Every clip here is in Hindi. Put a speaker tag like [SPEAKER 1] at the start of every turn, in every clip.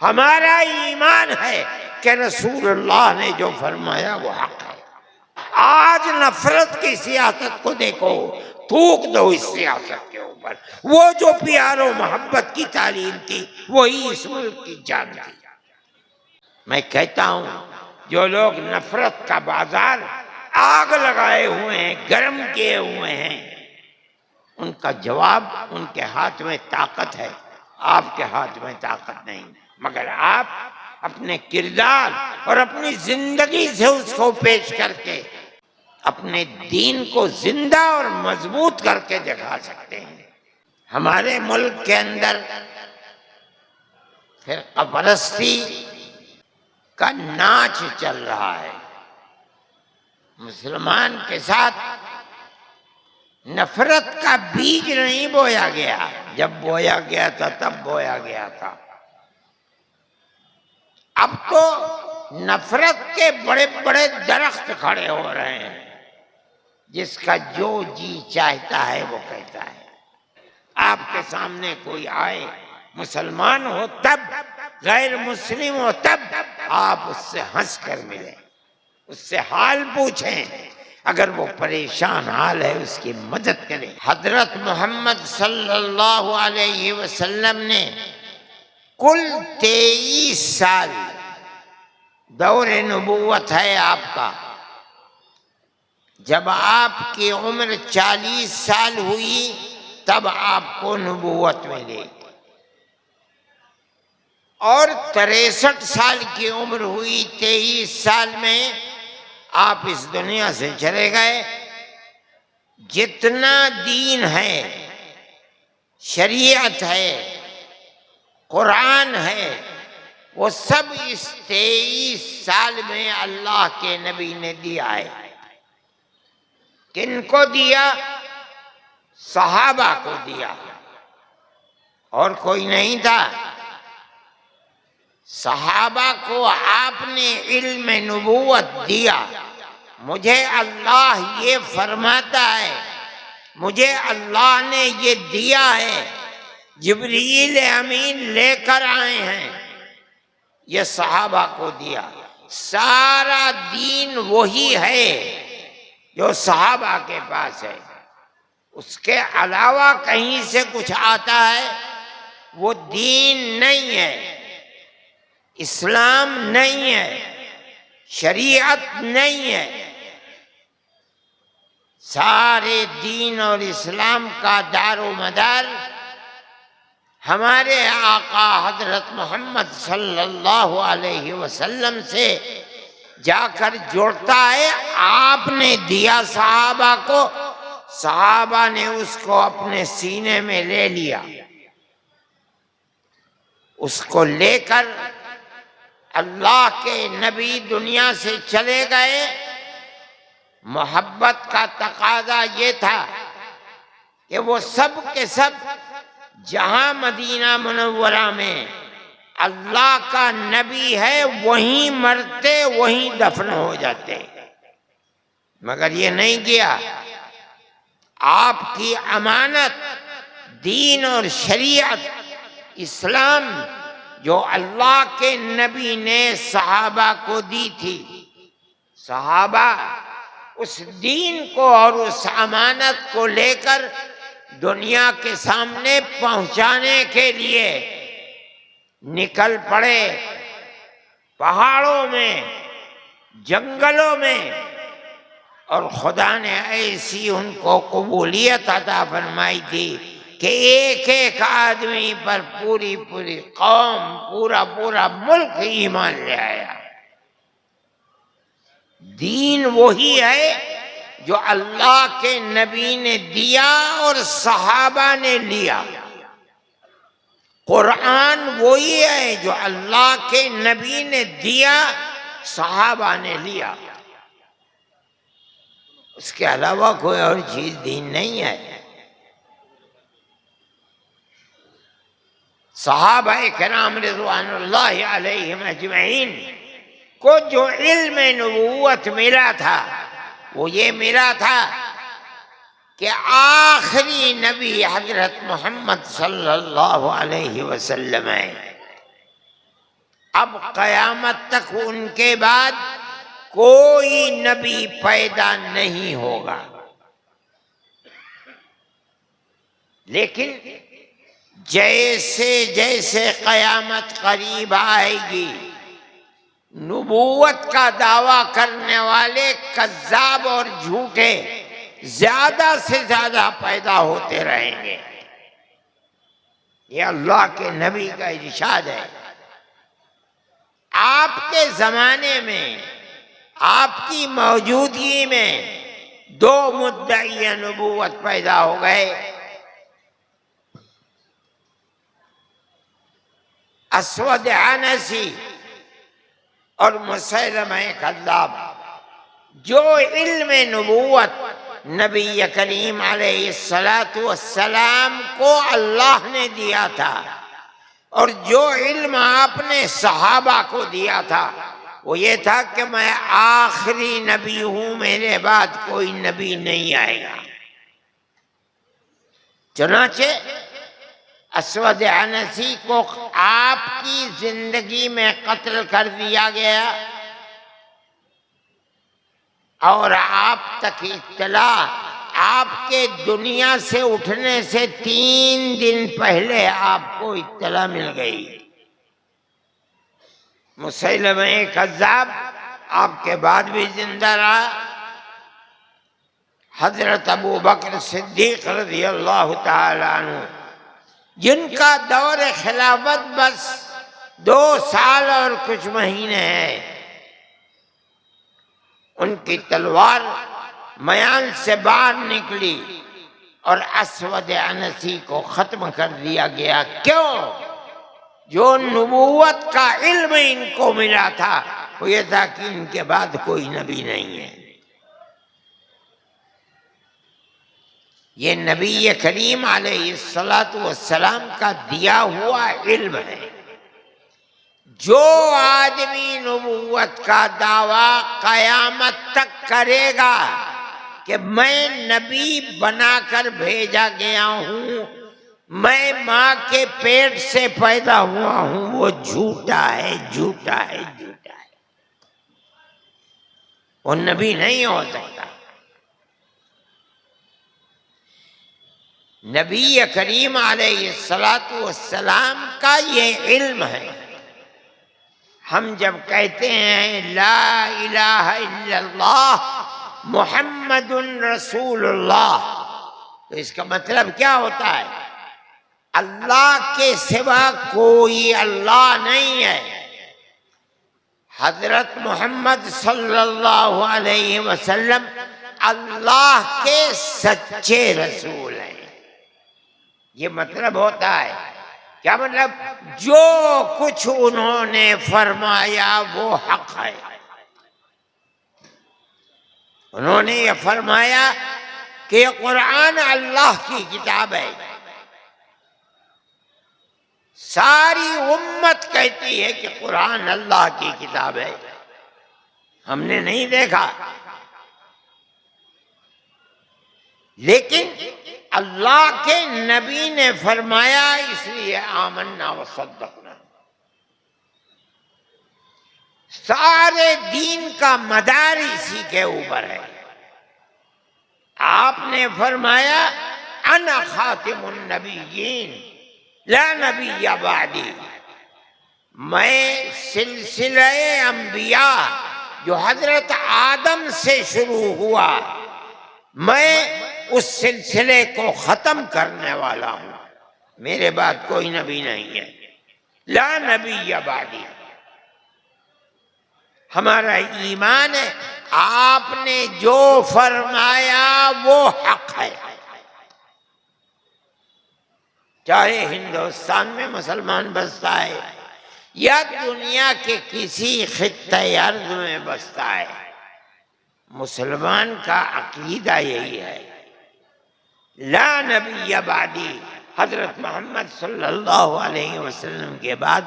[SPEAKER 1] हमारा ईमान है कि रसूलुल्लाह ने जो फरमाया वो हक है। आज नफरत की सियासत को देखो, थूक दो इस सियासत के ऊपर। वो जो प्यार और मोहब्बत की तालीम थी वही इस मुल्क की जान थी। मैं कहता हूं जो लोग नफरत का बाजार आग लगाए हुए हैं, गर्म किए हुए हैं, उनका जवाब उनके हाथ में ताकत है, आपके हाथ में ताकत नहीं। मगर आप अपने किरदार और अपनी जिंदगी से उसको पेश करके अपने दीन को जिंदा और मजबूत करके दिखा सकते हैं। हमारे मुल्क के अंदर फिरका परस्ती का नाच चल रहा है। मुसलमान के साथ नफरत का बीज नहीं बोया गया, जब बोया गया था तब बोया गया था। अब तो नफरत के बड़े बड़े दरख्त खड़े हो रहे हैं, जिसका जो जी चाहता है वो कहता है। आपके सामने कोई आए, मुसलमान हो तब, गैर मुस्लिम हो तब, आप उससे हंस कर मिलें, उससे हाल पूछें, अगर वो परेशान हाल है उसकी मदद करें। हजरत मोहम्मद सल्लल्लाहु अलैहि वसल्लम ने कुल 23 साल दौरे नबूवत है आपका। जब आपकी उम्र 40 साल हुई तब आपको नबूवत मिली, और 63 साल की उम्र हुई, 23 साल में आप इस दुनिया से चले गए। जितना दीन है, शरीयत है, कुरान है, वो सब इस 23 साल में अल्लाह के नबी ने दिया है। किनको दिया? सहाबा को दिया, और कोई नहीं था। सहाबा को आपने इल्म नबूवत दिया। मुझे अल्लाह ये फरमाता है, मुझे अल्लाह ने ये दिया है, जिब्रील अमीन लेकर आए हैं, ये सहाबा को दिया। सारा दीन वही है जो सहाबा के पास है। उसके अलावा कहीं से कुछ आता है वो दीन नहीं है, इस्लाम नहीं है, शरीयत नहीं है। सारे दीन और इस्लाम का दारो मदार हमारे आका हजरत मोहम्मद सल्लल्लाहु अलैहि वसल्लम से जाकर जुड़ता है। आपने दिया सहाबा को, सहाबा ने उसको अपने सीने में ले लिया। उसको लेकर अल्लाह के नबी दुनिया से चले गए। मोहब्बत का तकाजा ये था कि वो सब के सब जहां मदीना मुनव्वरा में अल्लाह का नबी है वहीं मरते, वहीं दफन हो जाते। मगर ये नहीं किया। आपकी अमानत दीन और शरीयत इस्लाम जो अल्लाह के नबी ने सहाबा को दी थी, सहाबा उस दीन को और उस अमानत को लेकर दुनिया के सामने पहुंचाने के लिए निकल पड़े। पहाड़ों में, जंगलों में, और खुदा ने ऐसी उनको कबूलियत अता फरमाई थी कि एक एक आदमी पर पूरी पूरी कौम, पूरा पूरा मुल्क ईमान ले आया। दीन वही है जो अल्लाह के नबी ने दिया और सहाबा ने लिया। कुरान वही है जो अल्लाह के नबी ने दिया, सहाबा ने लिया। उसके अलावा कोई और चीज दीन नहीं है। सहाबाए किराम रिज़वानुल्लाहि अलैहिम अजमईन को जो इल्म नबूवत मिला था वो ये मिला था कि आखिरी नबी हजरत मोहम्मद सल्लल्लाहु अलैहि वसल्लम है। अब कयामत तक उनके बाद कोई नबी पैदा नहीं होगा। लेकिन जैसे जैसे कयामत करीब आएगी, नबूवत का दावा करने वाले कज्जाब और झूठे ज्यादा से ज्यादा पैदा होते रहेंगे। ये अल्लाह के नबी का इरशाद है। आपके जमाने में, आपकी मौजूदगी में दो मुद्दई नबूवत पैदा हो गए, अस्वद अनसी और मुसैलमा कज़्ज़ाब। जो इल्म नबूवत नबी करीम अलैहिस्सलातु वस्सलाम को अल्लाह ने दिया था और जो इल्म आपने सहाबा को दिया था, वो ये था कि मैं आखिरी नबी हूं, मेरे बाद कोई नबी नहीं आएगा। चुनाचे अस्वद अनसी को आपकी जिंदगी में कत्ल कर दिया गया और आप तक इत्तला आपके दुनिया से उठने से 3 दिन पहले आपको इत्तला मिल गई। मुसैलमा कज़्ज़ाब आपके बाद भी जिंदा रहा। हजरत अबू बकर सिद्दीक रज़ियल्लाहु ताला अन्हु, जिनका दौर खिलाफत बस 2 साल और कुछ महीने हैं, उनकी तलवार मयान से बाहर निकली और अस्वद अनसी को खत्म कर दिया गया। क्यों? जो नबूवत का इल्म इनको मिला था वो ये था कि इनके बाद कोई नबी नहीं है। ये नबी करीम अलैहिस्सलातु वस्सलाम का दिया हुआ इल्म है। जो आदमी नबूवत का दावा कयामत तक करेगा कि मैं नबी बनाकर भेजा गया हूं, मैं मां के पेट से पैदा हुआ हूं, वो झूठा है, झूठा है, झूठा है। वो नबी नहीं हो सकता। नबी करीम अलैहिस्सलातु वस्सलाम का ये इल्म है। हम जब कहते हैं ला इलाहा इल्लल्लाह मुहम्मदुन रसूलुल्लाह, तो इसका मतलब क्या होता है? अल्लाह के सिवा कोई अल्लाह नहीं है। हजरत मोहम्मद सल्लल्लाहु अलैहि वसल्लम अल्लाह के सच्चे रसूल हैं। ये मतलब होता है। क्या मतलब? जो कुछ उन्होंने फरमाया वो हक है। उन्होंने ये फरमाया कि कुरान अल्लाह की किताब है। सारी उम्मत कहती है कि कुरान अल्लाह की किताब है। हमने नहीं देखा, लेकिन अल्लाह के नबी ने फरमाया, इसलिए आमन्ना व सद्दक़ना। सारे दीन का मदार इसी के ऊपर है। आपने फरमाया अना खातिमुन नबिय्यीन ला नबिय्य बादी, मैं सिलसिले अंबिया जो हजरत आदम से शुरू हुआ, मैं उस सिलसिले को खत्म करने वाला हूं। मेरे बाद कोई नबी नहीं है। ला नबिय्य बादी। हमारा ईमान है, आपने जो फरमाया वो हक है। चाहे हिंदुस्तान में मुसलमान बसता है या दुनिया के किसी खित्ते अर्ज़ में बसता है, मुसलमान का अकीदा यही है, ला नबिय्य बादी। हजरत मोहम्मद सल्लल्लाहु अलैहि वसल्लम के बाद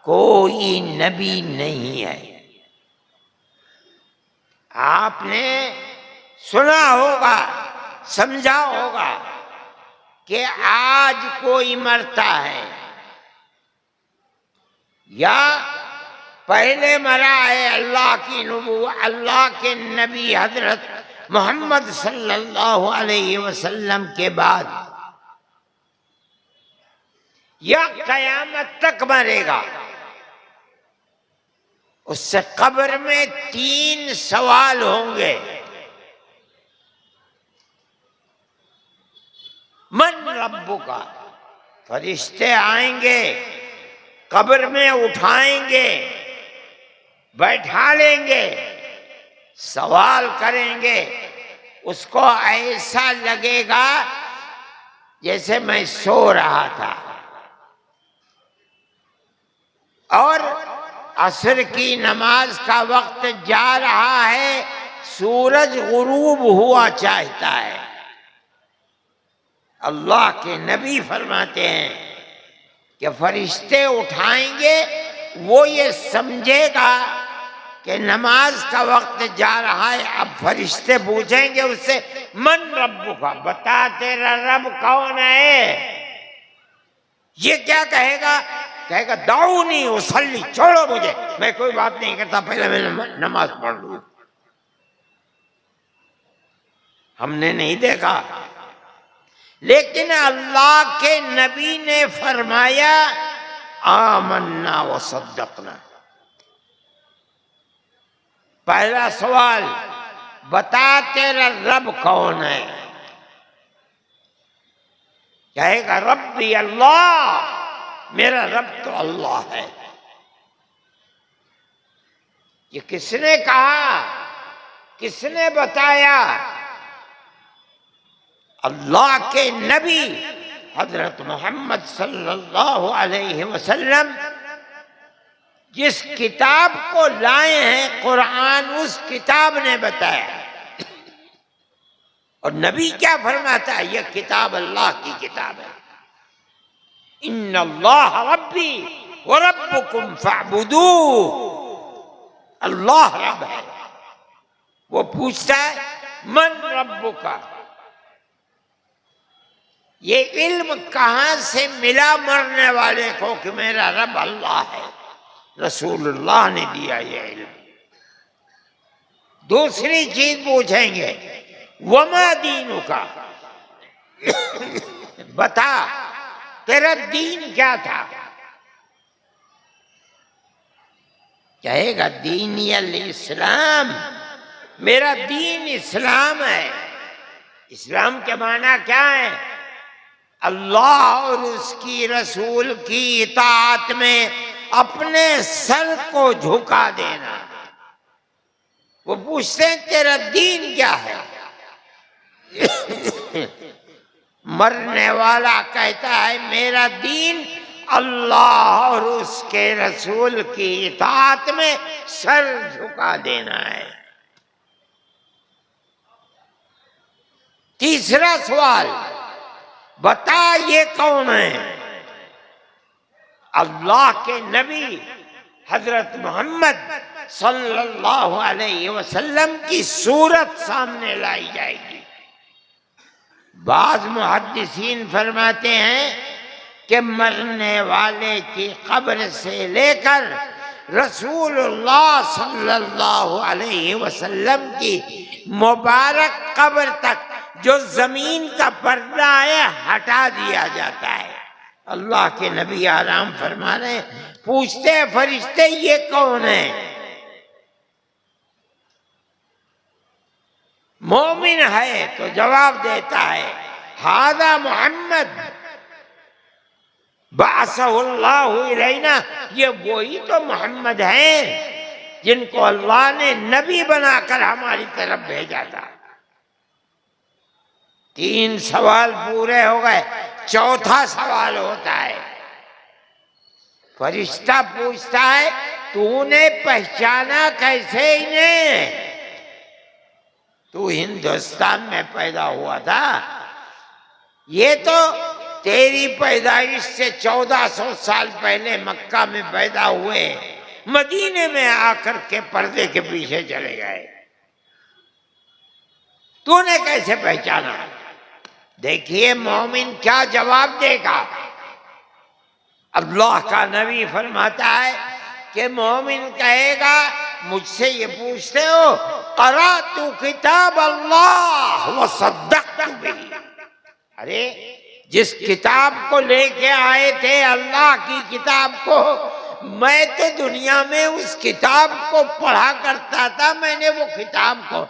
[SPEAKER 1] कोई नबी नहीं है। आपने सुना होगा, समझा होगा कि आज कोई मरता है या पहले मरा है अल्लाह की अल्लाह के नबी हजरत मोहम्मद सल्लल्लाहु अलैहि वसल्लम के बाद, या कयामत तक मरेगा, उससे कब्र में 3 सवाल होंगे। मन रब्बुका, फरिश्ते आएंगे, कब्र में उठाएंगे, बैठा लेंगे, सवाल करेंगे। उसको ऐसा लगेगा जैसे मैं सो रहा था। और असर की नमाज का वक्त जा रहा है, सूरज गुरूब हुआ चाहता है। अल्लाह के नबी फरमाते हैं कि फरिश्ते उठाएंगे, वो ये समझेगा कि नमाज का वक्त जा रहा है। अब फरिश्ते पूछेंगे उससे, मन रब्बुका, बता तेरा रब कौन है। ये क्या कहेगा? कहेगा दाऊनी उसल्ली, छोड़ो मुझे, मैं कोई बात नहीं करता, पहले मैं नमाज पढ़ लूं। हमने नहीं देखा, लेकिन अल्लाह के नबी ने फरमाया आमन्ना व सद्दक़ना। पहला सवाल, बता तेरा रब कौन है। कहेगा रब्बी अल्लाह, मेरा रब तो अल्लाह है। ये किसने कहा, किसने बताया? अल्लाह के नबी हजरत मोहम्मद सल्लल्लाहु अलैहि वसल्लम जिस किताब को लाए हैं कुरान, उस किताब ने बताया। और नबी क्या फरमाता है? यह किताब अल्लाह की किताब है। इन्नल्लाह रब्बी व रब्बुकुम फअबुदू। अल्लाह रब है। वो पूछता है मन रब्बुका। ये इल्म कहां से मिला मरने वाले को कि मेरा रब अल्लाह है? रसूलुल्लाह ने दिया ये इल्म। दूसरी चीज पूछेंगे, वमा दीनुका, बता तेरा दीन क्या था? कहेगा दीन अल इस्लाम, मेरा दीन इस्लाम है। इस्लाम के माना क्या है? अल्लाह और उसकी रसूल की इताअत में अपने सर को झुका देना। वो पूछते हैं तेरा दीन क्या है? मरने वाला कहता है मेरा दीन अल्लाह और उसके रसूल की इताअत में सर झुका देना है। तीसरा सवाल, बता ये कौन है? अल्लाह के नबी हजरत मोहम्मद सल्लल्लाहु अलैहि वसल्लम की सूरत सामने लाई जाएगी। बाज़ मुहद्दिसीन फरमाते हैं कि मरने वाले की कब्र से लेकर रसूलुल्लाह सल्लल्लाहु अलैहि वसल्लम की मुबारक कब्र तक जो जमीन का पर्दा है हटा दिया जाता है। अल्लाह के नबी आराम फरमा रहे, पूछते हैं फरिश्ते ये कौन है? मोमिन है तो जवाब देता है हादा मोहम्मद बासहुल्लाहु इलैना, ये वही तो मोहम्मद हैं जिनको अल्लाह ने नबी बनाकर हमारी तरफ भेजा था। 3 सवाल पूरे हो गए। चौथा सवाल होता है, फरिश्ता पूछता है तूने पहचाना कैसे इन्हें? तू हिंदुस्तान में पैदा हुआ था, ये तो तेरी पैदाइश से 1400 साल पहले मक्का में पैदा हुए, मदीने में आकर के पर्दे के पीछे चले गए, तूने कैसे पहचाना? देखिए मोमिन क्या जवाब देगा। अल्लाह का नबी फरमाता है कि मोमिन कहेगा मुझसे ये पूछते हो क़राअतु किताब अल्लाह व सद्दक़तु बिही, अरे जिस किताब को लेके आए थे अल्लाह की किताब को, मैं तो दुनिया में उस किताब को पढ़ा करता था, मैंने वो किताब को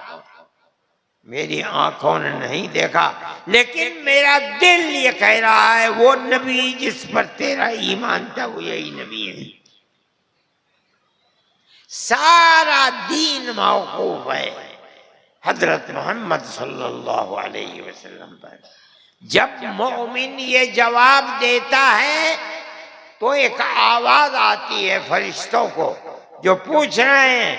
[SPEAKER 1] मेरी आंखों ने नहीं देखा, लेकिन मेरा दिल ये कह रहा है वो नबी जिस पर तेरा ईमान था वो यही नबी है। सारा दीन मौकूफ है हजरत मोहम्मद सल्लल्लाहु अलैहि वसल्लम पर। जब मोमिन ये जवाब देता है तो एक आवाज आती है फरिश्तों को जो पूछ रहे हैं,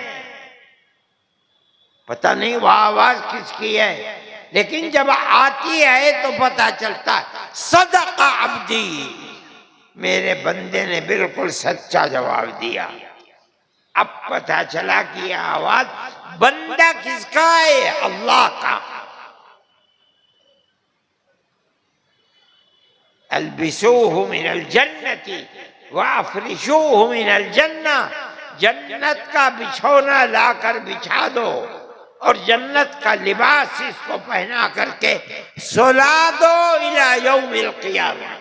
[SPEAKER 1] पता नहीं वो आवाज किसकी है, लेकिन जब आती है तो पता चलता है सदका अब्दी, मेरे बंदे ने बिल्कुल सच्चा जवाब दिया। अब पता चला कि यह आवाज बंदा किसका है, अल्लाह का। अल्बिसूहु मिनल जन्नती व अफरिशूहु मिनल जन्ना, जन्नत का बिछौना लाकर बिछा दो और जन्नत का लिबास इसको पहना करके सुला दो इला यौमिल क़ियामा।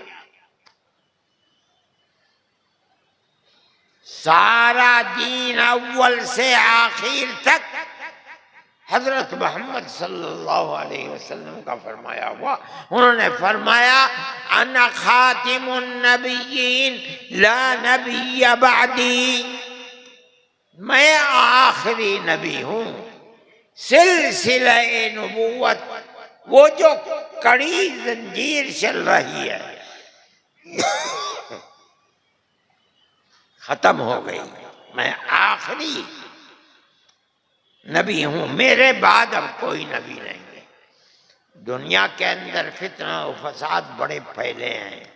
[SPEAKER 1] सारा दीन अव्वल से आखिर तक हजरत मोहम्मद सल्लल्लाहु अलैहि वसल्लम का फरमाया हुआ। उन्होंने फरमाया अना खातिमुन नबिय्यीन ला नबिय्य बअदी, मैं आखिरी नबी हूँ, सिलसिले नबूवत वो जो कड़ी जंजीर चल रही है खत्म हो गई, मैं आखिरी नबी हूं, मेरे बाद अब कोई नबी नहीं है। दुनिया के अंदर फितना और फसाद बड़े फैले हैं।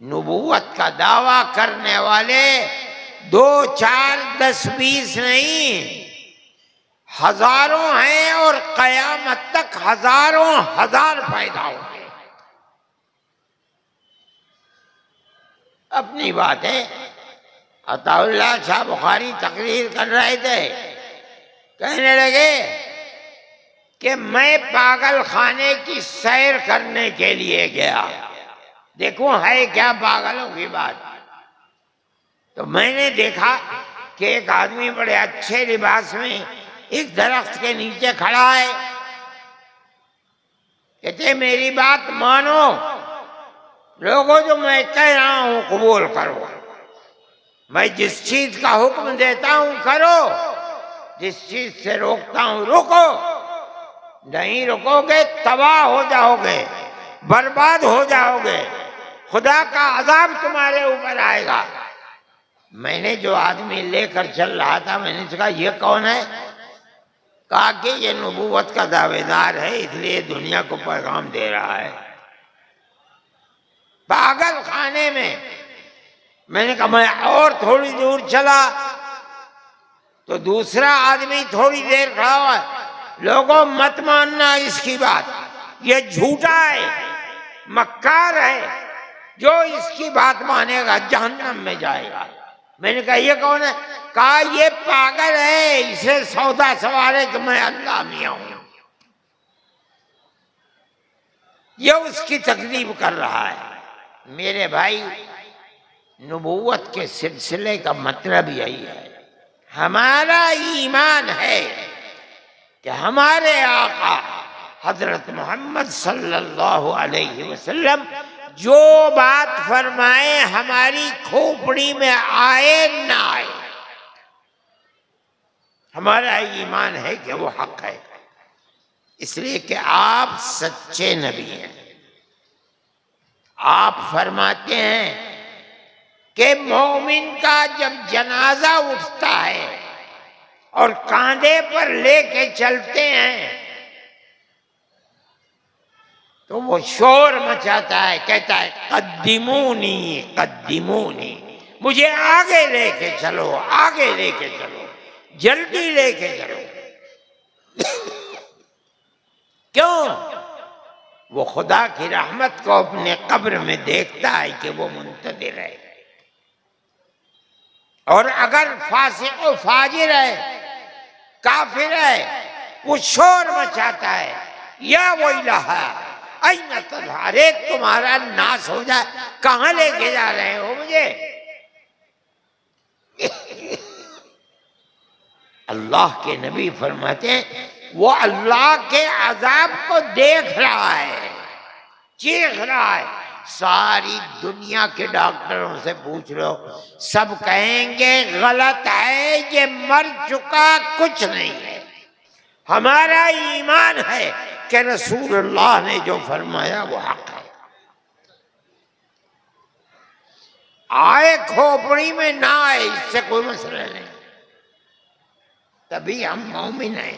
[SPEAKER 1] नबूवत का दावा करने वाले 2, 4, 10, 20 नहीं, हजारों हैं और कयामत तक हजारों हजार पैदा होंगे। अपनी बात है। अताउल्लाह शाह बुखारी तकरीर कर रहे थे, कहने लगे कि मैं पागल खाने की सैर करने के लिए गया, देखो है क्या पागलों की बात। तो मैंने देखा कि एक आदमी बड़े अच्छे लिबास में एक दरख्त के नीचे खड़ा है, कहते मेरी बात मानो, लोगों जो मैं कह रहा हूं कबूल करो, मैं जिस चीज का हुक्म देता हूं करो, जिस चीज से रोकता हूं रुको, नहीं रुकोगे तबाह हो जाओगे, बर्बाद हो जाओगे, खुदा का अजाब तुम्हारे ऊपर आएगा। मैंने जो आदमी लेकर चल रहा था, मैंने कहा ये कौन है? कहा कि ये नबूवत का दावेदार है, इसलिए दुनिया को पैगाम दे रहा है। पागल खाने में। मैंने कहा मैं और थोड़ी दूर चला तो दूसरा आदमी थोड़ी देर खड़ा हुआ, लोगों मत मानना इसकी बात, ये झूठा है, मक्कार है, जो इसकी बात मानेगा जहन्नम में जाएगा। मैंने कहा ये कौन है? कहा ये पागल है, इसे सौदा सवारे कि मैं अल्लाह मियां हूं, ये उसकी तकलीफ कर रहा है। मेरे भाई, नबूवत के सिलसिले का मतलब यही है, हमारा ईमान है कि हमारे आका हजरत मोहम्मद सल्लल्लाहु अलैहि वसल्लम जो बात फरमाए हमारी खोपड़ी में आए ना आए, हमारा ईमान है कि वो हक है, इसलिए कि आप सच्चे नबी हैं। आप फरमाते हैं कि मोमिन का जब जनाजा उठता है और कांधे पर लेके चलते हैं तो वो शोर मचाता है, कहता है कद्दिमूनी कद्दिमूनी, मुझे आगे लेके चलो, आगे लेके चलो, जल्दी लेके चलो। क्यों? वो खुदा की रहमत को अपने कब्र में देखता है कि वो मुंतज़िर है और अगर फासिक और फाजिर है, काफिर है, वो शोर मचाता है, या वो इलाहा ऐन तज़हरे, तुम्हारा नाश हो जाए, कहां लेके जा रहे हो मुझे? अल्लाह के नबी फरमाते हैं वो अल्लाह के अजाब को देख रहा है, चीख रहा है। सारी दुनिया के डॉक्टरों से पूछ लो, सब कहेंगे गलत है, ये मर चुका कुछ नहीं है। हमारा ईमान है कि रसूलुल्लाह ने जो फरमाया वो हक है। आए खोपड़ी में ना आए, इससे कोई मसला नहीं, तभी हम मोमिन हैं,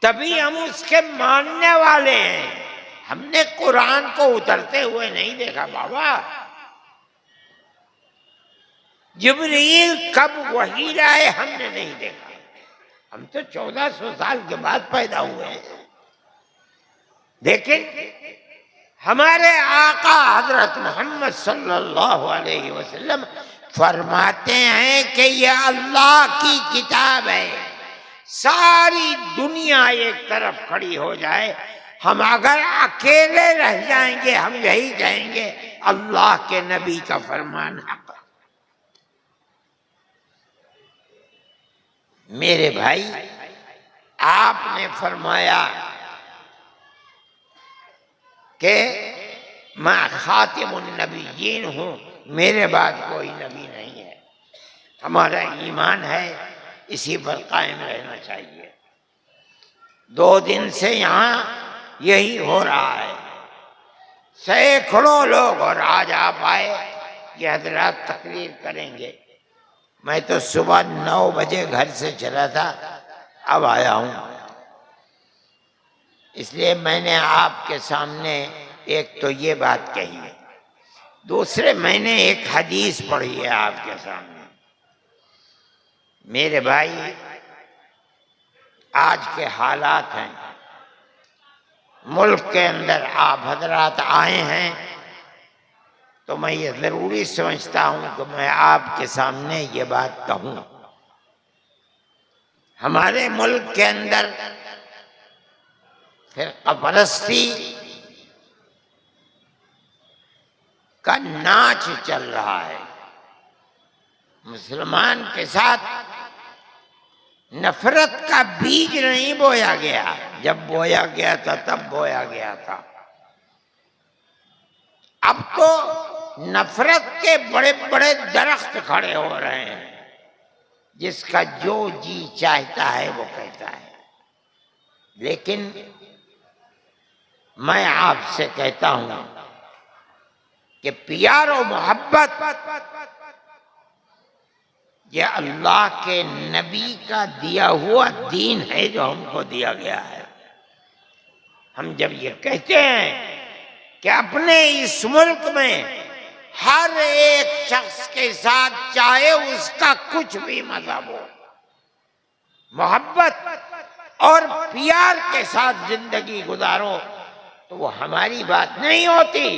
[SPEAKER 1] तभी हम उसके मानने वाले हैं। हमने कुरान को उतरते हुए नहीं देखा बाबा। जिब्रील कब वही लाए हमने नहीं देखा। हम तो 1400 साल के बाद पैदा हुए हैं। लेकिन हमारे आका हजरत मोहम्मद सल्लल्लाहु अलैहि वसल्लम फरमाते हैं कि यह अल्लाह की किताब है। सारी दुनिया एक तरफ खड़ी हो जाए, हम अगर अकेले रह जाएंगे, हम यही कहेंगे अल्लाह के नबी का फरमान हक। मेरे भाई, आपने फरमाया कि मैं खातिमुन नबीयीन हूं, मेरे बाद कोई नबी नहीं है। हमारा ईमान है, इसी पर कायम रहना चाहिए। 2 दिन से यहाँ यही हो रहा है। सैकड़ों लोग, और आज आप आए, ये हजरात तकरीर करेंगे। मैं तो सुबह 9 बजे घर से चला था, अब आया हूं। इसलिए मैंने आपके सामने एक तो ये बात कही है, दूसरे मैंने एक हदीस पढ़ी है आपके सामने। मेरे भाई, आज के हालात हैं, मुल्क के अंदर आप हजरात आए हैं, तो मैं ये जरूरी समझता हूं कि मैं आपके सामने ये बात कहूं। हमारे मुल्क के अंदर फिरका परस्ती का नाच चल रहा है। मुसलमान के साथ नफरत का बीज नहीं बोया गया, जब बोया गया था तब बोया गया था। अब तो नफरत के बड़े बड़े दरख्त खड़े हो रहे हैं, जिसका जो जी चाहता है वो कहता है। लेकिन मैं आपसे कहता हूं कि प्यार और मोहब्बत ये अल्लाह के नबी का दिया हुआ दीन है, जो हमको दिया गया है। हम जब ये कहते हैं कि अपने इस मुल्क में हर एक शख्स के साथ, चाहे उसका कुछ भी मजहब हो, मोहब्बत और प्यार के साथ जिंदगी गुजारो, तो वो हमारी बात नहीं होती,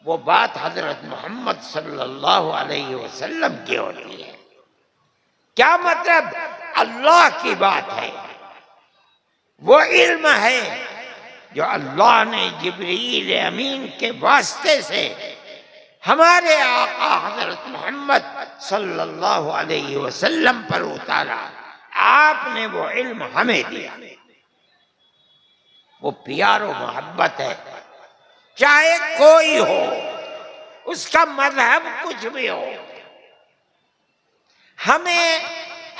[SPEAKER 1] वो बात हजरत मोहम्मद सल्लल्लाहु अलैहि वसल्लम की होती है। क्या मतलब? अल्लाह की बात है, वो इल्म है जो अल्लाह ने जिब्रील अमीन के वास्ते से हमारे आका हजरत मोहम्मद सल्लल्लाहु अलैहि वसल्लम पर उतारा। आपने वो इल्म हमें दिया, वो प्यार और मोहब्बत है। चाहे कोई हो, उसका मजहब कुछ भी हो, हमें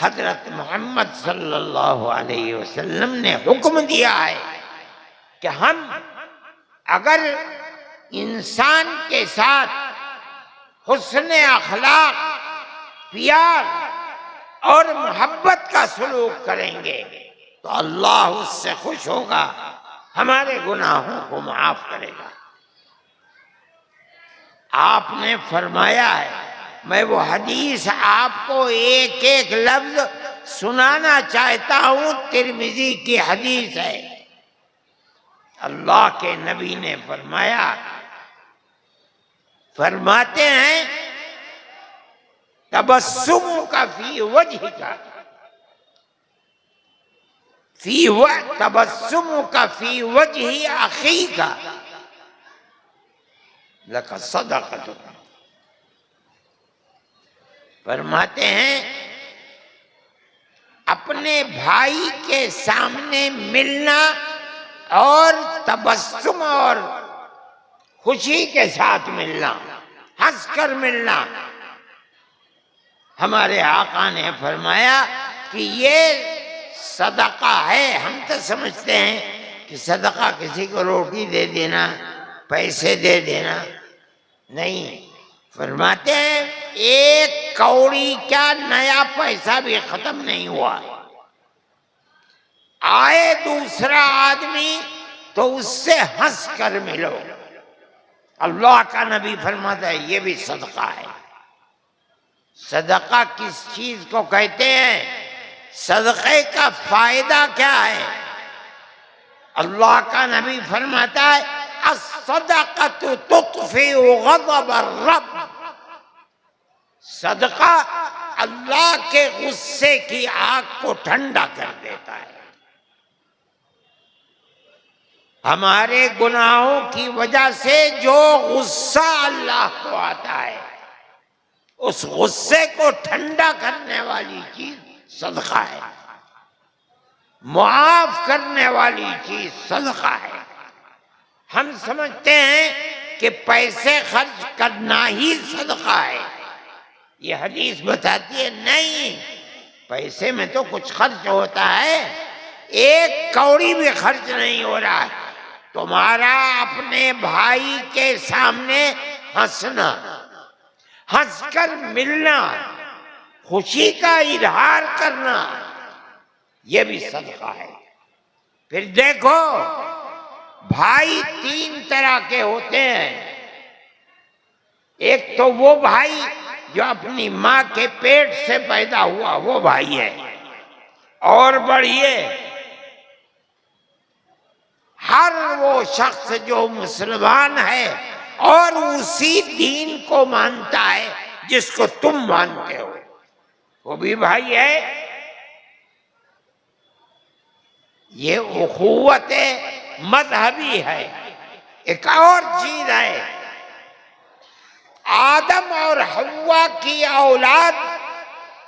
[SPEAKER 1] हजरत मोहम्मद सल्लल्लाहु अलैहि वसल्लम ने हुक्म दिया है कि हम अगर इंसान के साथ हुस्न अखलाक, प्यार और मोहब्बत का सलूक करेंगे तो अल्लाह उससे खुश होगा, हमारे गुनाहों को माफ करेगा। आपने फरमाया है, मैं वो हदीस आपको एक एक लफ्ज सुनाना चाहता हूं, तिरमिजी की हदीस है। अल्लाह के नबी ने फरमाया, फरमाते हैं तबस्सुम का फी वजह का तबस्सुम का फी वजह अखी का लका सदक़तु। फरमाते हैं अपने भाई के सामने मिलना और तबस्सुम और खुशी के साथ मिलना, हंसकर मिलना, हमारे आका ने फरमाया कि ये सदका है। हम तो समझते हैं कि सदका किसी को रोटी दे देना, पैसे दे देना, नहीं। फरमाते हैं एक कौड़ी क्या नया पैसा भी खत्म नहीं हुआ, आए दूसरा आदमी तो उससे हंस कर मिलो। अल्लाह का नबी फरमाता है ये भी सदका है। सदका किस चीज को कहते हैं? सदक़े का फायदा क्या है? अल्लाह का नबी फरमाता है अस्सदक़तु तुत्फ़िउ ग़ज़ब अर्रब। सदका अल्लाह के गुस्से की आग को ठंडा कर देता है। हमारे गुनाहों की वजह से जो गुस्सा अल्लाह को आता है, उस गुस्से को ठंडा करने वाली चीज सदका है, मुआफ करने वाली चीज सदका है। हम समझते हैं कि पैसे खर्च करना ही सदका है। ये हदीस बताती है नहीं, पैसे में तो कुछ खर्च होता है, एक कौड़ी भी खर्च नहीं हो रहा है। तुम्हारा अपने भाई के सामने हंसना, हंसकर मिलना, खुशी का इजहार करना, यह भी सदका है। फिर देखो भाई तीन तरह के होते हैं। एक तो वो भाई जो अपनी माँ के पेट से पैदा हुआ, वो भाई है। और बढ़िए हर वो शख्स जो मुसलमान है और उसी दीन को मानता है जिसको तुम मानते हो, वो भी भाई है। ये उखुवत मजहबी है। एक और चीज है, आदम और हव्वा की औलाद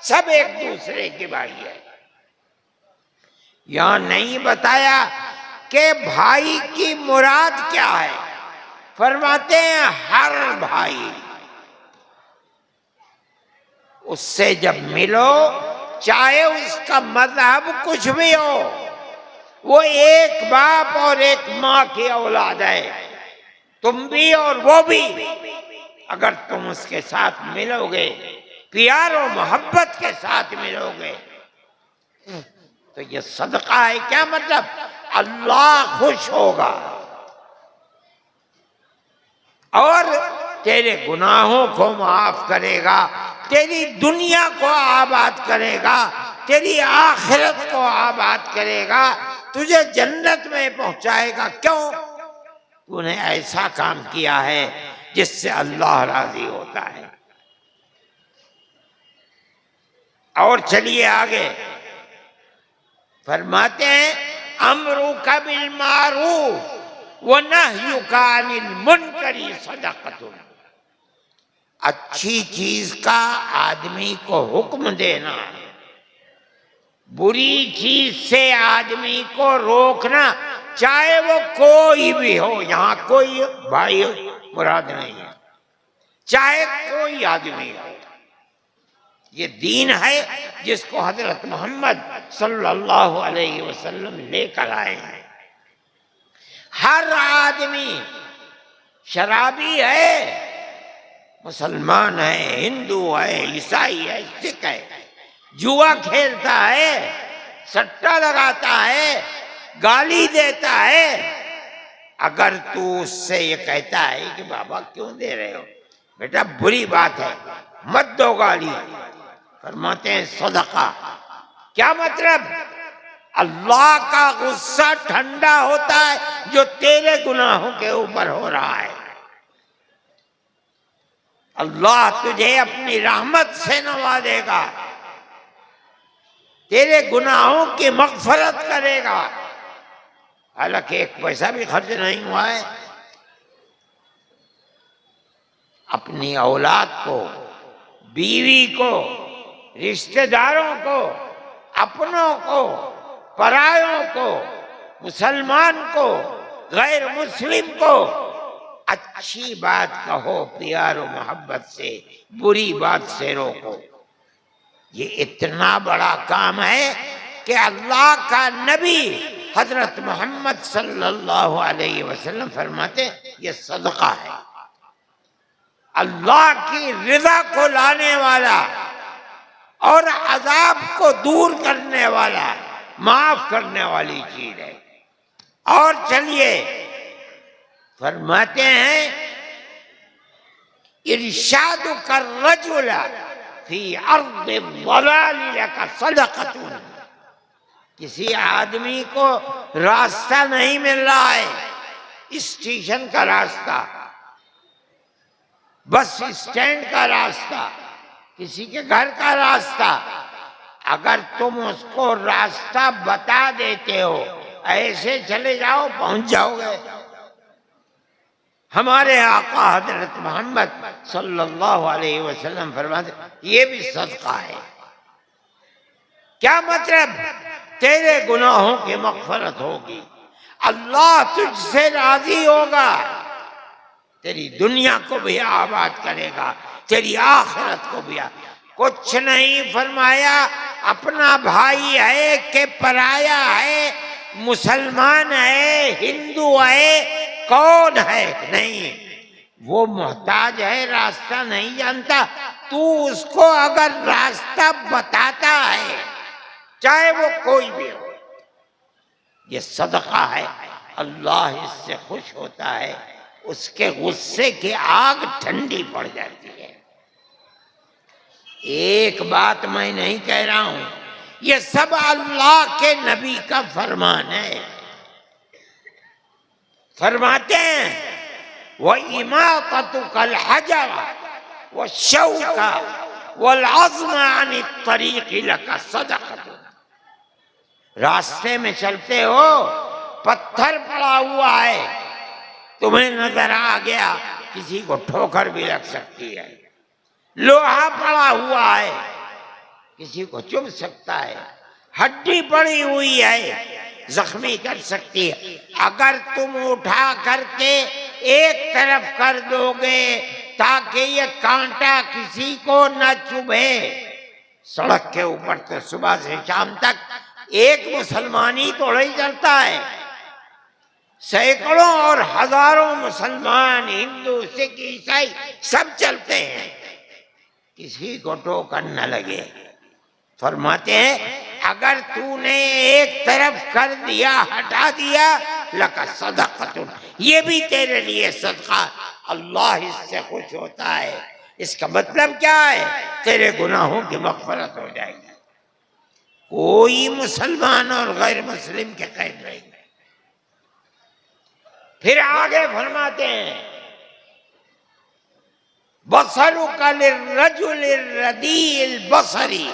[SPEAKER 1] सब एक दूसरे के भाई है। यहां नहीं बताया कि भाई की मुराद क्या है। फरमाते हैं हर भाई, उससे जब मिलो चाहे उसका मजहब कुछ भी हो, वो एक बाप और एक माँ की औलाद है। तुम भी और वो भी। अगर तुम उसके साथ मिलोगे, प्यार और मोहब्बत के साथ मिलोगे, तो ये सदका है। क्या मतलब? अल्लाह खुश होगा और तेरे गुनाहों को माफ करेगा, तेरी दुनिया को आबाद करेगा, तेरी आखिरत को आबाद करेगा, तुझे जन्नत में पहुंचाएगा। क्यों? तूने ऐसा काम किया है जिससे अल्लाह राजी होता है। और चलिए आगे फरमाते हैं अमरुका बिल मारूफ व नह्युका अनिल मुनकरी सदक़तुन। अच्छी चीज का आदमी को हुक्म देना, बुरी चीज से आदमी को रोकना, चाहे वो कोई भी हो। यहां कोई भाई मुराद नहीं है, चाहे कोई आदमी हो। ये दीन है जिसको हजरत मोहम्मद सल्लल्लाहु अलैहि वसल्लम लेकर आए हैं। हर आदमी शराबी है, मुसलमान है, हिंदू है, ईसाई है, सिख है, जुआ खेलता है, सट्टा लगाता है, गाली देता है। अगर तू उससे ये कहता है कि बाबा क्यों दे रहे हो, बेटा बुरी बात है, मत दो गाली, फरमाते हैं सदका। क्या मतलब? अल्लाह का गुस्सा ठंडा होता है जो तेरे गुनाहों के ऊपर हो रहा है। अल्लाह तुझे अपनी रहमत से नवाजेगा, तेरे गुनाहों की मग़फ़िरत करेगा। हालांकि एक पैसा भी खर्च नहीं हुआ है। अपनी औलाद को, बीवी को, रिश्तेदारों को, अपनों को, परायों को, मुसलमान को, गैर मुस्लिम को अच्छी बात कहो, प्यार और मोहब्बत से, बुरी बात से रोको। ये इतना बड़ा काम है कि अल्लाह का नबी हजरत मोहम्मद सल्लल्लाहु अलैहि वसल्लम फरमाते ये सदका है, अल्लाह की रिजा को लाने वाला और अजाब को दूर करने वाला, माफ करने वाली चीज है। और चलिए फरमाते हैं इरशाद कर रजुला फी अर्द वलालिया का सदक़तुन। किसी आदमी को रास्ता नहीं मिल रहा है, स्टेशन का रास्ता, बस स्टैंड का रास्ता, किसी के घर का रास्ता, अगर तुम उसको रास्ता बता देते हो, ऐसे चले जाओ पहुंच जाओगे। हमारे आका हजरत मोहम्मद सल्लल्लाहु अलैहि वसल्लम फरमाते ये भी सदका है। क्या मतलब? तेरे गुनाहों की मग़फ़िरत होगी, अल्लाह तुझसे राजी होगा, तेरी दुनिया को भी आबाद करेगा, तेरी आखिरत को भी। कुछ नहीं फरमाया अपना भाई है कि पराया है, मुसलमान है, हिंदू है, कौन है, नहीं, वो मोहताज है, रास्ता नहीं जानता, तू उसको अगर रास्ता बताता है, चाहे वो कोई भी हो, ये सदका है। अल्लाह इससे खुश होता है, उसके गुस्से की आग ठंडी पड़ जाती है। एक बात मैं नहीं कह रहा हूं, ये सब अल्लाह के नबी का फरमान है। फरमाते हैं वह इमाततुकल हजर व शौका वल अज़्म अन तरीक़ लका सदक़तुन। रास्ते में चलते हो, पत्थर पड़ा हुआ है, तुम्हें नजर आ गया, किसी को ठोकर भी लग सकती है। लोहा पड़ा हुआ है, किसी को चुभ सकता है। हड्डी पड़ी हुई है, जख्मी कर सकती है। अगर तुम उठा करके एक तरफ कर दोगे ताकि ये कांटा किसी को न चुभे, सड़क के ऊपर तो सुबह से शाम तक एक मुसलमान ही तो नहीं चलता है, सैकड़ों और हजारों मुसलमान, हिंदू, सिख, ईसाई सब चलते हैं, किसी को ठोकर न लगे। फरमाते हैं अगर तूने एक तरफ कर दिया, हटा दिया, लका सदक़तुन, ये भी तेरे लिए सदका, अल्लाह इससे खुश होता है। इसका मतलब क्या है? तेरे गुनाहों की मग़फ़िरत हो जाएगी। कोई मुसलमान और गैर मुस्लिम के कैद नहीं। फिर आगे फरमाते हैं बसरुका लिर्रजुलिर रदील बसरी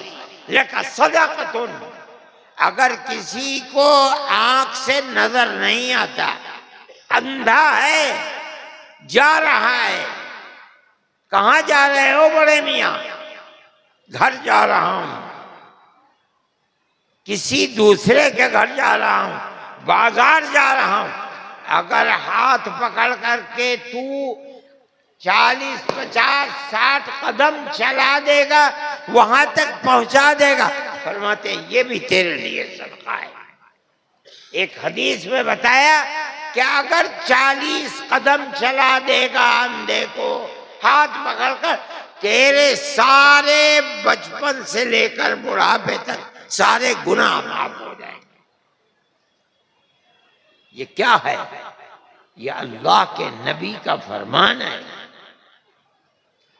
[SPEAKER 1] लका सदक़तुन। अगर किसी को आंख से नजर नहीं आता, अंधा है, जा रहा है, कहाँ जा रहे हो बड़े मियाँ? घर जा रहा हूं, किसी दूसरे के घर जा रहा हूं, बाजार जा रहा हूं। अगर हाथ पकड़ करके तू 40, 50, 60 कदम चला देगा, वहां तक पहुंचा देगा, फरमाते ये भी तेरे लिए सदका है। एक हदीस में बताया कि अगर 40 कदम चला देगा अंधे को हाथ पकड़कर, तेरे सारे बचपन से लेकर बुढ़ापे तक सारे गुनाह माफ हो जाएंगे। ये क्या है? ये अल्लाह के नबी का फरमान है।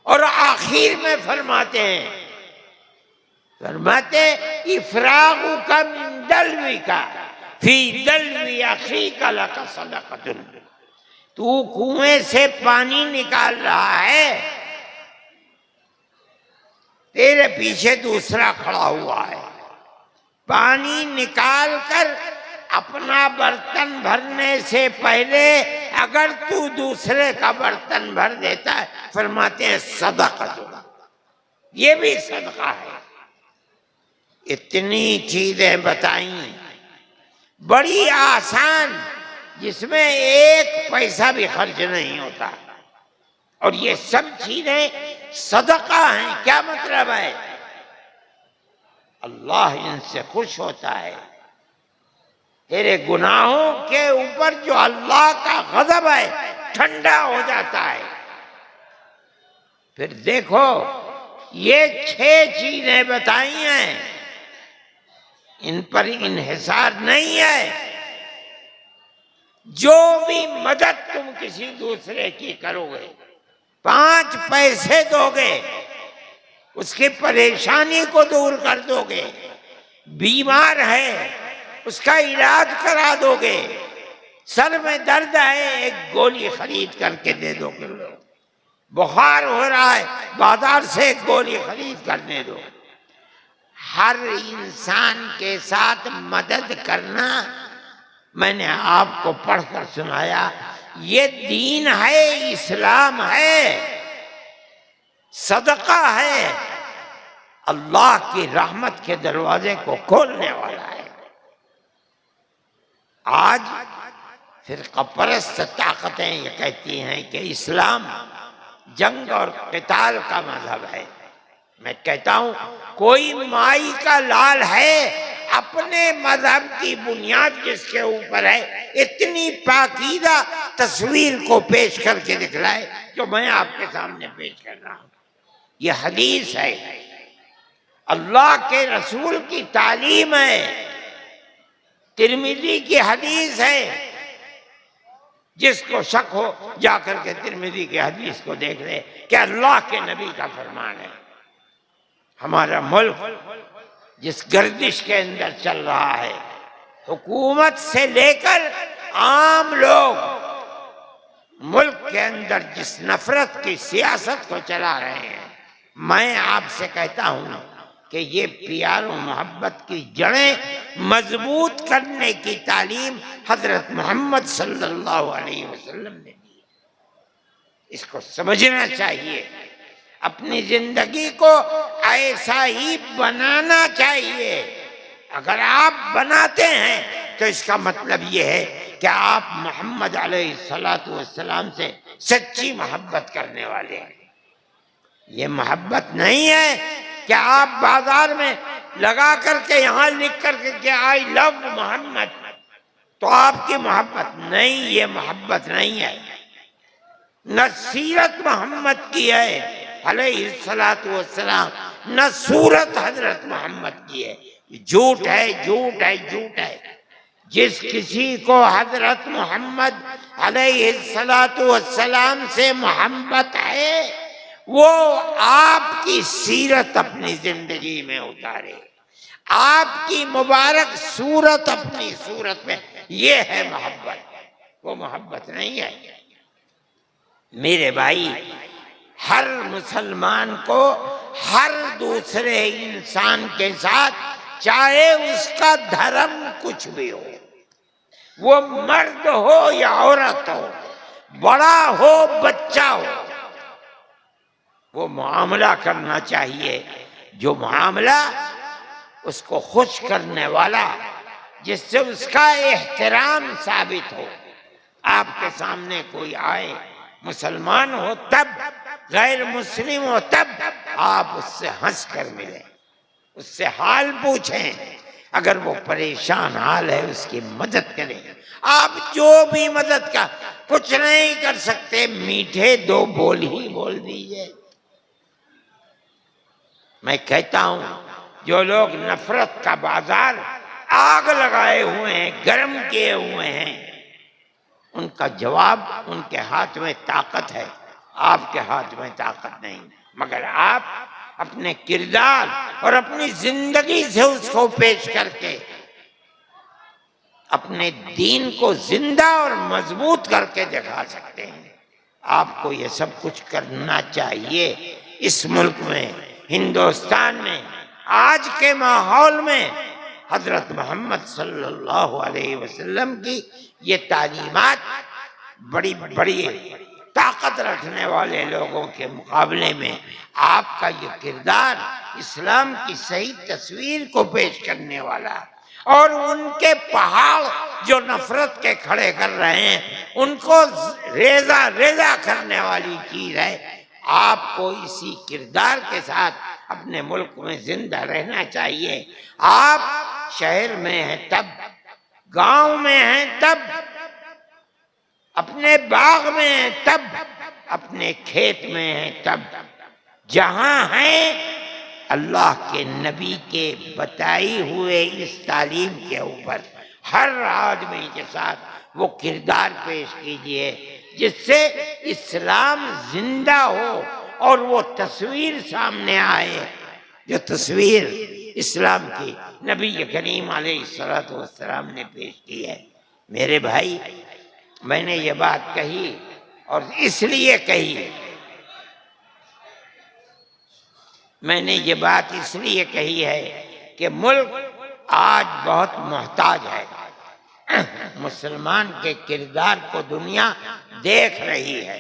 [SPEAKER 1] और आखिर में फरमाते हैं, फरमाते इफ्रागु का मिन दलवी का फी दलवी अखी का लका सदक़तुन। तू कुएं से पानी निकाल रहा है, तेरे पीछे दूसरा खड़ा हुआ है, पानी निकाल कर अपना बर्तन भरने से पहले अगर तू दूसरे का बर्तन भर देता है, फरमाते हैं सदका, ये भी सदका है। इतनी चीजें बताई बड़ी आसान, जिसमें एक पैसा भी खर्च नहीं होता, और ये सब चीजें सदका हैं। क्या मतलब है? अल्लाह इनसे खुश होता है। तेरे गुनाहों के ऊपर जो अल्लाह का गज़ब है ठंडा हो जाता है। फिर देखो, ये 6 चीजें बताई हैं, इन पर इन्हिसार नहीं है। जो भी मदद तुम किसी दूसरे की करोगे, 5 पैसे दोगे, उसकी परेशानी को दूर कर दोगे, बीमार है उसका इलाज करा दोगे, सर में दर्द है एक गोली खरीद करके दे दोगे, बुखार हो रहा है बाजार से एक गोली खरीद कर दे दो। हर इंसान के साथ मदद करना, मैंने आपको पढ़कर सुनाया, ये दीन है, इस्लाम है, सदका है, अल्लाह की रहमत के दरवाजे को खोलने वाला है। आज फिरका परस्त ताकतें ये कहती हैं कि इस्लाम जंग और क़िताल का मजहब है। मैं कहता हूं, कोई माई का लाल है, अपने मजहब की बुनियाद जिसके ऊपर है, इतनी पाकीदा तस्वीर को पेश करके दिखलाए जो मैं आपके सामने पेश कर रहा हूं। यह हदीस है, अल्लाह के रसूल की तालीम है, तिरमिज़ी की हदीस है। जिसको शक हो जाकर के तिरमिज़ी की हदीस को देख ले कि अल्लाह के नबी का फरमान है। हमारा मुल्क जिस गर्दिश के अंदर चल रहा है, हुकूमत से लेकर आम लोग मुल्क के अंदर जिस नफरत की सियासत को चला रहे हैं, मैं आपसे कहता हूं कि ये प्यार और मोहब्बत की जड़ें मजबूत करने की तालीम हजरत मोहम्मद सल्लल्लाहु अलैहि वसल्लम ने दी। इसको समझना चाहिए, अपनी जिंदगी को ऐसा ही बनाना चाहिए। अगर आप बनाते हैं तो इसका मतलब ये है कि आप मोहम्मद अलैहिस्सलातु वस्सलाम से सच्ची मोहब्बत करने वाले हैं। ये मोहब्बत नहीं है कि आप बाजार में लगा करके यहाँ लिख करके कि आई लव मोहम्मद, तो आपकी मोहब्बत नहीं, ये मोहब्बत नहीं है। न सीरत मोहम्मद की है अलैहिस्सलातु वस्सलाम, न सूरत हजरत मोहम्मद की है। झूठ है, झूठ है, झूठ है। जिस किसी को हजरत मोहम्मद अलैहिस्सलातु वस्सलाम से मोहब्बत है, वो आपकी सीरत अपनी जिंदगी में उतारे, आपकी मुबारक सूरत अपनी सूरत में। ये है मोहब्बत, वो मोहब्बत नहीं है। मेरे भाई, हर मुसलमान को हर दूसरे इंसान के साथ, चाहे उसका धर्म कुछ भी हो, वो मर्द हो या औरत हो, बड़ा हो बच्चा हो, वो मामला करना चाहिए जो मामला उसको खुश करने वाला, जिससे उसका एहतराम साबित हो। आपके सामने कोई आए, मुसलमान हो तब, गैर मुस्लिम हो तब, आप उससे हंस कर मिलें, उससे हाल पूछें। अगर वो परेशान हाल है, उसकी मदद करें। आप जो भी मदद का कुछ नहीं कर सकते, मीठे 2 बोल ही बोल दीजिए। मैं कहता हूं, जो लोग नफरत का बाजार आग लगाए हुए हैं, गर्म किए हुए हैं, उनका जवाब उनके हाथ में ताकत है, आपके हाथ में ताकत नहीं। मगर आप अपने किरदार और अपनी जिंदगी से उसको पेश करके अपने दीन को जिंदा और मजबूत करके दिखा सकते हैं। आपको ये सब कुछ करना चाहिए। इस मुल्क में हिंदुस्तान में आज के माहौल में हजरत मोहम्मद सल्लल्लाहु अलैहि वसल्लम की ये तालीमात बड़ी बड़ी ताकत रखने वाले लोगों के मुकाबले में आपका ये किरदार इस्लाम की सही तस्वीर को पेश करने वाला और उनके पहाड़ जो नफरत के खड़े कर रहे हैं उनको रेजा रेजा करने वाली चीज है। आपको इसी किरदार के साथ अपने मुल्क में जिंदा रहना चाहिए। आप शहर में हैं तब, गांव में हैं तब, अपने बाग में हैं तब, अपने खेत में हैं तब, जहां हैं अल्लाह के नबी के बताई हुए इस तालीम के ऊपर हर आदमी के साथ वो किरदार पेश कीजिए जिससे इस्लाम जिंदा हो और वो तस्वीर सामने आए जो तस्वीर इस्लाम की नबी करीम अलैहिस्सलातु वस्सलाम ने पेश की है। मेरे भाई, मैंने ये बात कही और इसलिए कही, मैंने ये बात इसलिए कही है कि मुल्क आज बहुत मोहताज है। मुसलमान के किरदार को दुनिया देख रही है।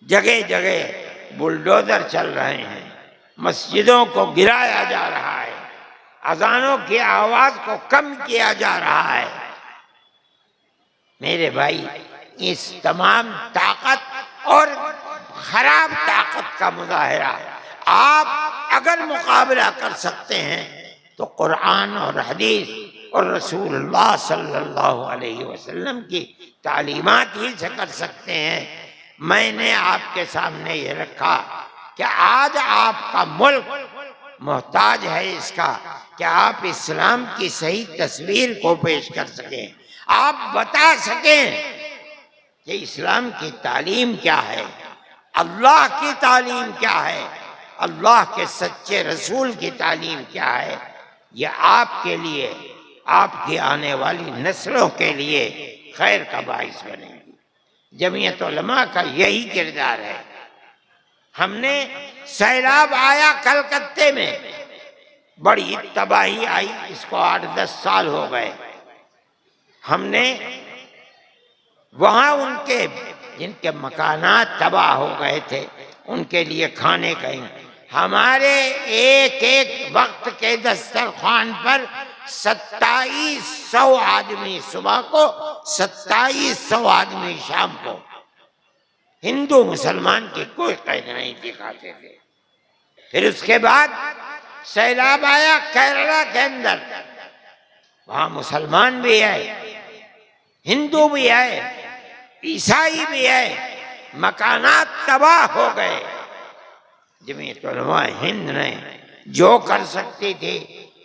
[SPEAKER 1] जगह जगह बुलडोजर चल रहे हैं, मस्जिदों को गिराया जा रहा है, अजानों की आवाज को कम किया जा रहा है। मेरे भाई, इस तमाम ताकत और खराब ताकत का मुजाहिरा आप अगर मुकाबला कर सकते हैं तो कुरान और हदीस और रसूलुल्लाह सल्लल्लाहु अलैहि वसल्लम की तालीमात ही से कर सकते हैं। मैंने आपके सामने ये रखा कि आज आपका मुल्क मोहताज है इसका कि आप इस्लाम की सही तस्वीर को पेश कर सकें, आप बता सकें कि इस्लाम की तालीम क्या है, अल्लाह की तालीम क्या है, अल्लाह के सच्चे रसूल की तालीम क्या है। यह आपके लिए, आपकी आने वाली नस्लों के लिए खैर का बाइस बनेगी। जमीयत उलमा का यही किरदार है। हमने सैलाब आया कलकत्ते में, बड़ी तबाही आई, इसको 8-10 साल हो गए। हमने वहां उनके जिनके मकानात तबाह हो गए थे उनके लिए खाने का, हमारे एक एक वक्त के दस्तरखान पर 2700 आदमी सुबह को, 2700 आदमी शाम को। हिंदू मुसलमान की कोई कैद नहीं दिखाते थे। फिर उसके बाद सैलाब आया केरला के अंदर, वहां मुसलमान भी है, हिंदू भी है, ईसाई भी है, मकानात तबाह हो गए। जमीयत उलमा हिंद ने जो कर सकती थी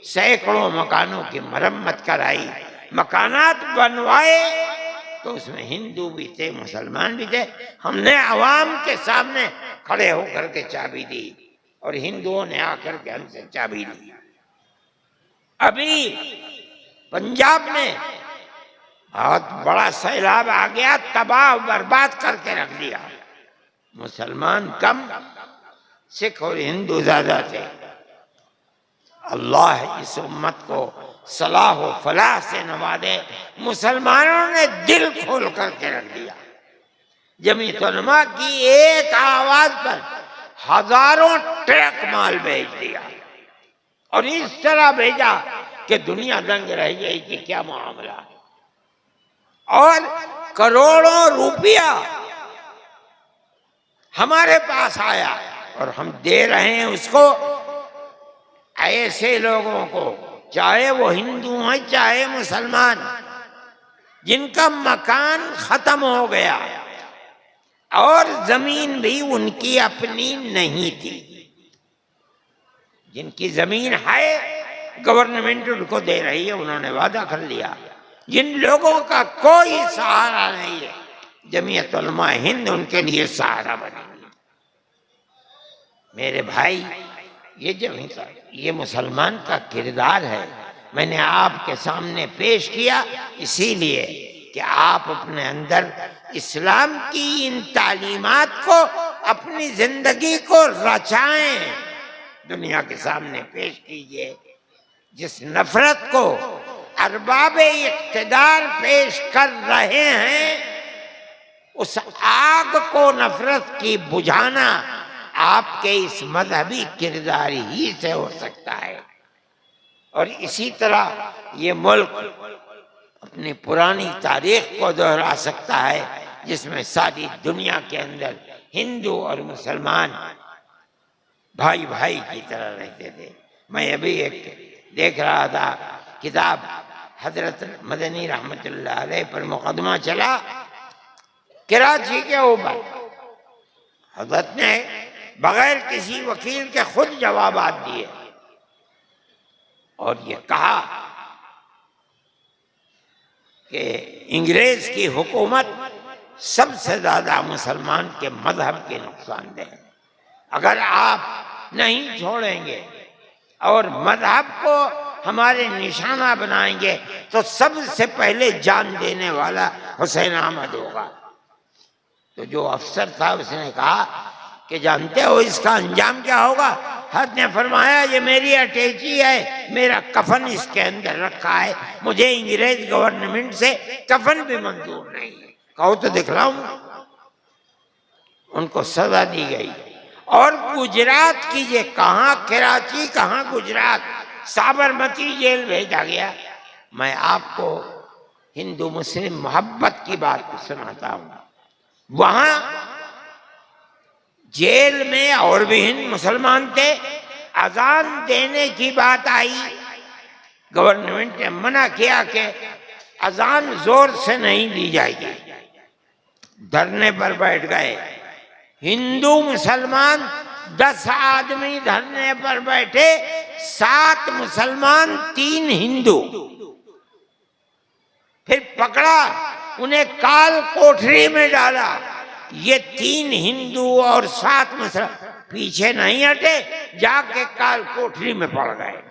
[SPEAKER 1] सैकड़ों मकानों की मरम्मत कराई, मकानात बनवाए, तो उसमें हिंदू भी थे, मुसलमान भी थे। हमने अवाम के सामने खड़े होकर के चाबी दी और हिंदुओं ने आकर के हमसे चाबी ली। अभी पंजाब में बहुत बड़ा सैलाब आ गया, तबाह बर्बाद करके रख दिया। मुसलमान कम, सिख और हिंदू ज्यादा थे। अल्लाह इस उम्मत को सलाह व फलाह से नवाजे। मुसलमानों ने दिल खोल करके रख दिया। जमीयत उलमा की एक आवाज पर हजारों ट्रक माल भेज दिया और इस तरह भेजा कि दुनिया दंग रह गई कि क्या मामला। और करोड़ों रुपया हमारे पास आया और हम दे रहे हैं उसको ऐसे लोगों को, चाहे वो हिंदू हैं चाहे मुसलमान, जिनका मकान खत्म हो गया और जमीन भी उनकी अपनी नहीं थी। जिनकी जमीन है गवर्नमेंट उनको दे रही है, उन्होंने वादा कर लिया। जिन लोगों का कोई सहारा नहीं है, जमीयत उलमा हिंद उनके लिए सहारा बनेगी। मेरे भाई, ये मुसलमान का किरदार है। मैंने आपके सामने पेश किया इसीलिए कि आप अपने अंदर इस्लाम की इन तालीमात को अपनी जिंदगी को रचाएं, दुनिया के सामने पेश कीजिए। जिस नफरत को अरबाबे इख्तिदार पेश कर रहे हैं, उस आग को नफरत की बुझाना आपके इस मजहबी किरदार ही से हो सकता है। और इसी तरह ये मुल्क अपनी पुरानी तारीख को दोहरा सकता है, जिसमें सारी दुनिया के अंदर हिंदू और मुसलमान भाई भाई की तरह रहते थे। मैं अभी एक देख रहा था किताब, हजरत मदनी रहमतुल्लाह अलैह पर मुकदमा चला कराची के ऊपर। हजरत ने बगैर किसी वकील के खुद जवाबात दिए और ये कहा कि अंग्रेज की हुकूमत सबसे ज्यादा मुसलमान के मजहब के नुकसानदेह है। अगर आप नहीं छोड़ेंगे और मजहब को हमारे निशाना बनाएंगे तो सबसे पहले जान देने वाला हुसैन अहमद होगा। तो जो अफसर था उसने कहा कि जानते हो इसका अंजाम क्या होगा? हद ने फरमाया ये मेरी अटैची है, मेरा कफन इसके अंदर रखा है, मुझे अंग्रेज गवर्नमेंट से कफन भी मंजूर नहीं है। कहो तो दिखलाऊं। उनको सजा दी गई। और गुजरात कीजिए, कहाँ कराची कहाँ गुजरात, साबरमती जेल भेजा गया। मैं आपको हिंदू मुस्लिम मोहब्बत की बात सुनाता हूँ। वहां जेल में और भी हिंदू मुसलमान थे। अजान देने की बात आई, गवर्नमेंट ने मना किया कि अजान जोर से नहीं दी जाएगी। धरने पर बैठ गए हिंदू मुसलमान, 10 आदमी धरने पर बैठे, 7 मुसलमान 3 हिंदू। फिर पकड़ा, उन्हें काल कोठरी में डाला। ये 3 हिंदू और 7 मुसलमान पीछे नहीं हटे, जाके काल कोठरी में पड़ गए।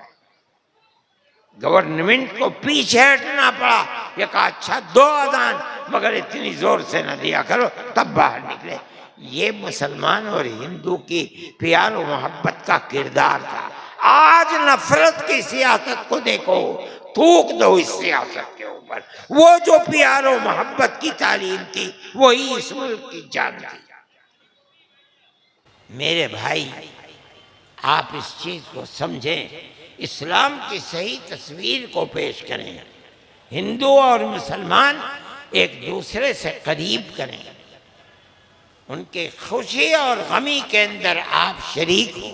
[SPEAKER 1] गवर्नमेंट को पीछे हटना पड़ा। ये कहा अच्छा 2 अजान, मगर इतनी जोर से न दिया करो, तब बाहर निकले। ये मुसलमान और हिंदू की प्यार और मोहब्बत का किरदार था। आज नफरत की सियासत को देखो, थूक दो इस सियासत के ऊपर। वो जो प्यार और मोहब्बत की तालीम थी, वही इस मुल्क की जान थी। मेरे भाई, आप इस चीज को समझें, इस्लाम की सही तस्वीर को पेश करें, हिंदू और मुसलमान एक दूसरे से करीब करें, उनके खुशी और गमी के अंदर आप शरीक हो।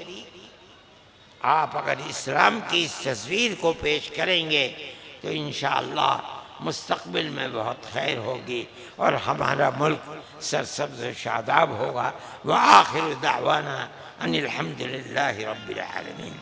[SPEAKER 1] आप अगर इस्लाम की इस तस्वीर को पेश करेंगे तो इंशाअल्लाह मुस्तक़बिल में बहुत खैर होगी और हमारा मुल्क सरसब्ज़ शादाब होगा। व आखिर दावाना अनिल हम्दुलिल्लाहि रब्बिल आलमीन।